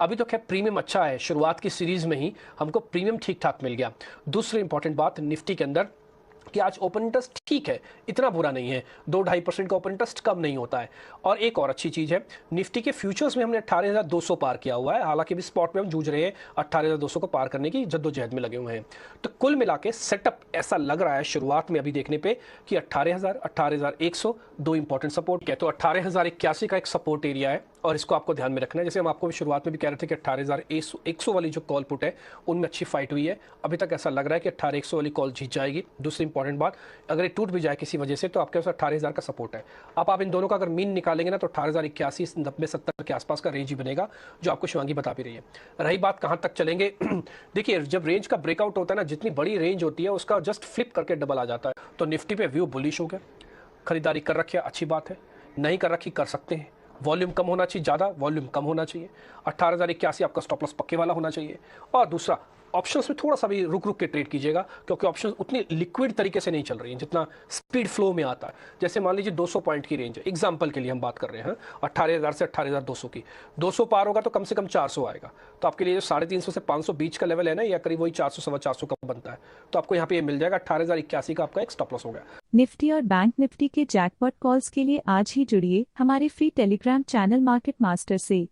अभी तो खैर प्रीमियम अच्छा है, शुरुआत की सीरीज में ही हमको प्रीमियम ठीक ठाक मिल गया। दूसरी इंपॉर्टेंट बात निफ्टी के अंदर कि आज ओपन इंटरेस्ट ठीक है, इतना बुरा नहीं है, 2-2.5% का ओपन इंटरेस्ट कम नहीं होता है। और एक और अच्छी चीज़ है, निफ्टी के फ्यूचर्स में हमने 18,200 पार किया हुआ है, हालांकि भी स्पॉट में हम जूझ रहे हैं 18,200 को पार करने की जद्दोजहद में लगे हुए हैं। तो कुल मिला के सेटअप ऐसा लग रहा है शुरुआत में अभी देखने पे कि 18,000, 18,100 दो इंपॉर्टेंट सपोर्ट क्या, तो 18,081 का एक सपोर्ट एरिया है और इसको आपको ध्यान में रखना है। जैसे हम आपको शुरुआत में भी कह रहे थे कि 18,100 वाली जो कॉल पुट है उनमें अच्छी फाइट हुई है, अभी तक ऐसा लग रहा है कि 18,100 वाली कॉल जीत जाएगी। दूसरी इंपॉर्टेंट बात, अगर ये टूट भी जाए किसी वजह से तो आपके पास 18,000 का सपोर्ट है। अब आप इन दोनों का अगर मीन निकालेंगे ना तो 18,081, 90, 70 के आसपास का रेंज ही बनेगा, जो आपको शिवांगी बता भी रही है। रही बात कहाँ तक चलेंगे देखिए, जब रेंज का ब्रेकआउट होता है ना, जितनी बड़ी रेंज होती है उसका जस्ट फ्लिप करके डबल आ जाता है। तो निफ्टी पे व्यू बुलिश हो गया, खरीदारी कर रखी है, अच्छी बात है, नहीं कर रखी कर सकते हैं। वॉल्यूम कम होना चाहिए, ज़्यादा वॉल्यूम कम होना चाहिए। 18,081 आपका स्टॉप लॉस पक्के वाला होना चाहिए। और दूसरा, ऑप्शंस में थोड़ा सा भी रुक रुक के ट्रेड कीजिएगा, क्योंकि ऑप्शंस उतनी लिक्विड तरीके से नहीं चल रही हैं जितना स्पीड फ्लो में आता है। जैसे मान लीजिए 200 पॉइंट की रेंज है, एग्जांपल के लिए हम बात कर रहे हैं, 18,000 से 18,200 की, 200 पार होगा तो कम से कम 400 आएगा। तो आपके लिए जो 350 से 500 बीच का लेवल है ना, या करीब वही 400, 450 का बनता है, तो आपको यहाँ पे ये मिल जाएगा। 18,081 का आपका एक स्टॉप लॉस हो गया। निफ्टी और बैंक निफ्टी के जैकपॉट कॉल्स के लिए आज ही जुड़िए हमारे free Telegram channel market master से,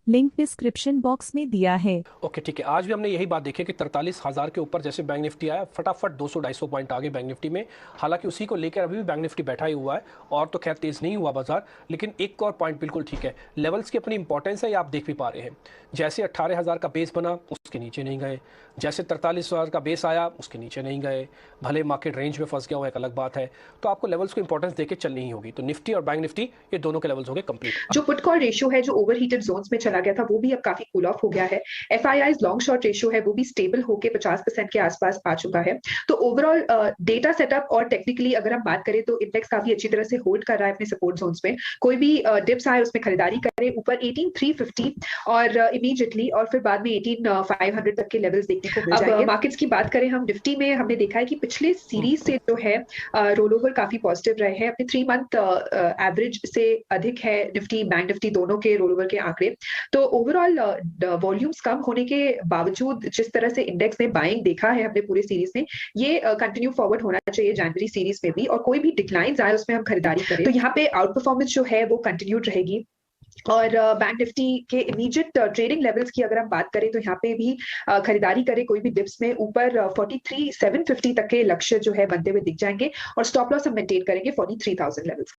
लिंक डिस्क्रिप्शन बॉक्स में दिया है। ओके ठीक है, आज भी हमने यही बात देखी कि 43,000 के ऊपर जैसे बैंक निफ्टी आया, फटाफट 200-250 पॉइंट आगे बैंक निफ्टी में। हालांकि उसी को लेकर अभी भी बैंक निफ्टी बैठा ही हुआ है, और तो खैर तेज नहीं हुआ बाजार, लेकिन एक और पॉइंट बिल्कुल ठीक है, लेवल्स की अपनी इंपॉर्टेंस है, ये आप देख भी पा रहे हैं। जैसे 18,000 का बेस बना उसके नीचे नहीं गए, जैसे 43,000 का बेस आया उसके नीचे नहीं गए, भले मार्केट रेंज में फंस गया हुआ एक अलग बात है। तो आपको लेवल्स को इंपॉर्टेंस देके चलनी ही होगी। तो निफ्टी और बैंक निफ्टी ये दोनों के लेवल्स हो गए कंप्लीट। जो पुट कॉल रेशियो है जो ओवरहीटेड जोन्स में चला गया था वो भी अब काफी कूल ऑफ हो गया है। एफआईआई लॉन्ग शॉर्ट रेशियो है वो भी स्टेबल होके 50% के आसपास आ चुका है। तो ओवरऑल डेटा सेटअप और टेक्निकली अगर हम बात करें तो इंडेक्स काफी अच्छी तरह से होल्ड कर रहा है अपने सपोर्ट जोन्स में। कोई भी डिप्स आए उसमें खरीदारी करें ऊपर 18,350 और इमीडिएटली, और फिर बाद में 18,500 तक के लेवल्स देखने को मिल जाएंगे। मार्केट्स की बात करें हम, निफ्टी में हमने देखा है कि पिछले सीरीज से जो है रोल ओवर काफी पॉजिटिव रहे हैं। अपने 3 मंथ एवरेज से अधिक है निफ्टी बैंक निफ्टी दोनों के रोल ओवर के आंकड़े। तो ओवरऑल वॉल्यूम्स कम होने के बावजूद जिस तरह से इंडेक्स में बाइंग देखा है हमने पूरे सीरीज में, ये कंटिन्यू फॉरवर्ड होना चाहिए जनवरी सीरीज में भी, और कोई भी डिक्लाइंस आए उसमें हम खरीदारी करें। तो यहाँ पे आउट परफॉर्मेंस जो है वो कंटिन्यूड रहेगी। और बैंक निफ्टी के इमीडिएट ट्रेडिंग लेवल्स की अगर हम बात करें तो यहाँ पे भी खरीदारी करें कोई भी डिप्स में ऊपर 43,750 तक के लक्ष्य जो है बनते हुए दिख जाएंगे, और स्टॉप लॉस हम मेंटेन करेंगे 43,000 लेवल्स।